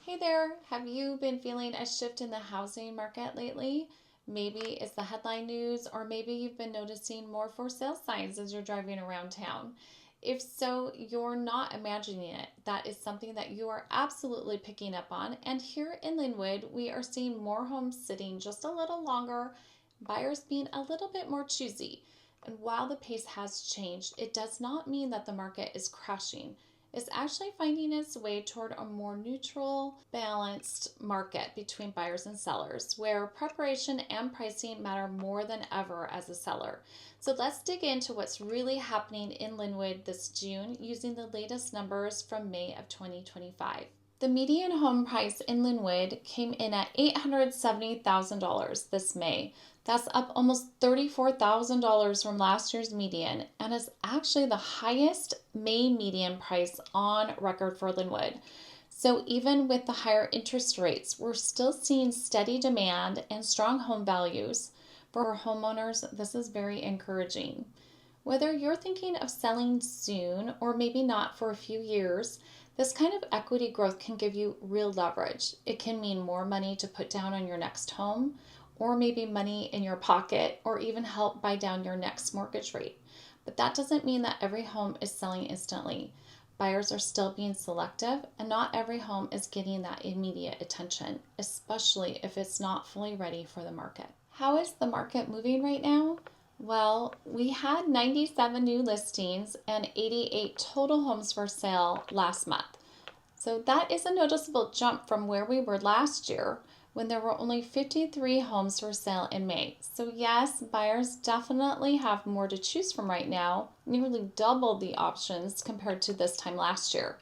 Hey there, have you been feeling a shift in the housing market lately? Maybe it's the headline news, or maybe you've been noticing more for sale signs as you're driving around town. If so, you're not imagining it. That is something that you are absolutely picking up on. And here in Lynnwood, we are seeing more homes sitting just a little longer, buyers being a little bit more choosy. And while the pace has changed, it does not mean that the market is crashing. It's actually finding its way toward a more neutral, balanced market between buyers and sellers, where preparation and pricing matter more than ever as a seller. So let's dig into what's really happening in Lynnwood this June using the latest numbers from May of 2025. The median home price in Lynnwood came in at $870,000 this May. That's up almost $34,000 from last year's median and is actually the highest May median price on record for Lynnwood. So even with the higher interest rates, we're still seeing steady demand and strong home values. For homeowners, this is very encouraging. Whether you're thinking of selling soon or maybe not for a few years, this kind of equity growth can give you real leverage. It can mean more money to put down on your next home, or maybe money in your pocket, or even help buy down your next mortgage rate. But that doesn't mean that every home is selling instantly. Buyers are still being selective, and not every home is getting that immediate attention, especially if it's not fully ready for the market. How is the market moving right now? Well, we had 97 new listings and 88 total homes for sale last month. So that is a noticeable jump from where we were last year when there were only 53 homes for sale in May. So yes, buyers definitely have more to choose from right now, nearly double the options compared to this time last year.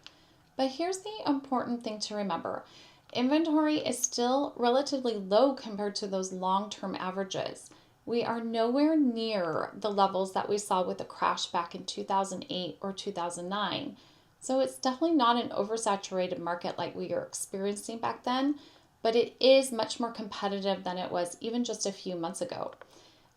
But here's the important thing to remember. Inventory is still relatively low compared to those long-term averages. We are nowhere near the levels that we saw with the crash back in 2008 or 2009. So it's definitely not an oversaturated market like we were experiencing back then, but it is much more competitive than it was even just a few months ago.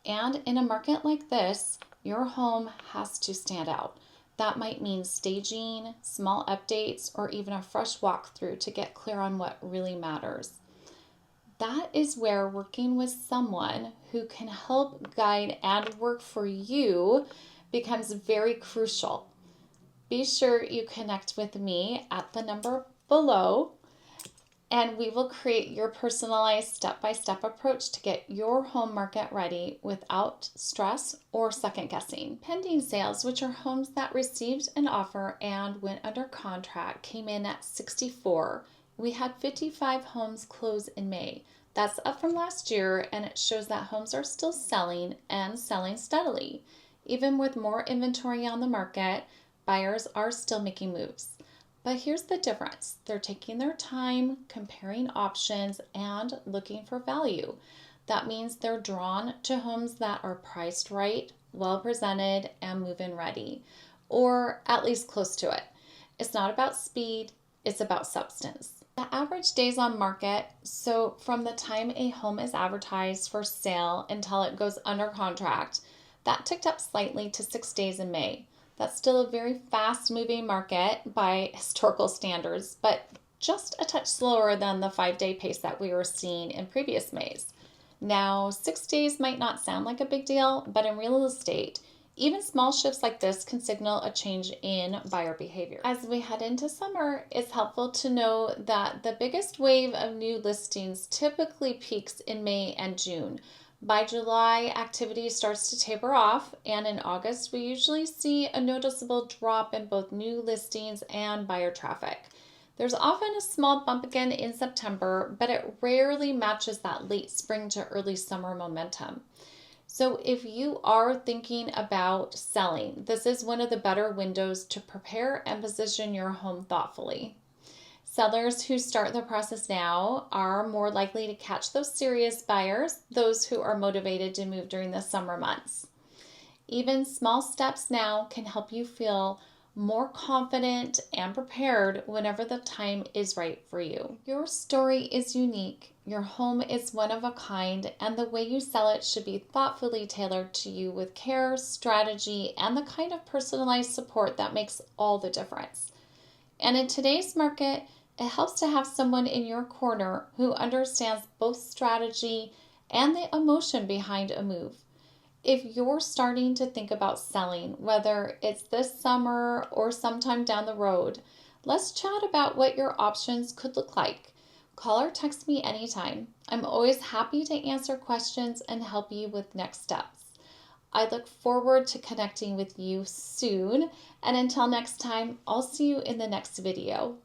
And in a market like this, your home has to stand out. That might mean staging, small updates, or even a fresh walkthrough to get clear on what really matters. That is where working with someone who can help guide and work for you becomes very crucial. Be sure you connect with me at the number below, and we will create your personalized step-by-step approach to get your home market ready without stress or second guessing. Pending sales, which are homes that received an offer and went under contract, came in at 64. We had 55 homes close in May. That's up from last year, and it shows that homes are still selling and selling steadily. Even with more inventory on the market, buyers are still making moves. But here's the difference. They're taking their time, comparing options, and looking for value. That means they're drawn to homes that are priced right, well presented, and move-in ready, or at least close to it. It's not about speed, it's about substance. The average days on market, so from the time a home is advertised for sale until it goes under contract, that ticked up slightly to 6 days in May. That's still a very fast-moving market by historical standards, but just a touch slower than the 5-day pace that we were seeing in previous Mays. Now, 6 days might not sound like a big deal, but in real estate, even small shifts like this can signal a change in buyer behavior. As we head into summer, it's helpful to know that the biggest wave of new listings typically peaks in May and June. By July, activity starts to taper off, and in August, we usually see a noticeable drop in both new listings and buyer traffic. There's often a small bump again in September, but it rarely matches that late spring to early summer momentum. So if you are thinking about selling, this is one of the better windows to prepare and position your home thoughtfully. Sellers who start the process now are more likely to catch those serious buyers, those who are motivated to move during the summer months. Even small steps now can help you feel more confident and prepared whenever the time is right for you. Your story is unique, your home is one of a kind, and the way you sell it should be thoughtfully tailored to you with care, strategy, and the kind of personalized support that makes all the difference. And in today's market, It helps to have someone in your corner who understands both strategy and the emotion behind a move. If you're starting to think about selling, whether it's this summer or sometime down the road, let's chat about what your options could look like. Call or text me anytime. I'm always happy to answer questions and help you with next steps. I look forward to connecting with you soon, and until next time, I'll see you in the next video.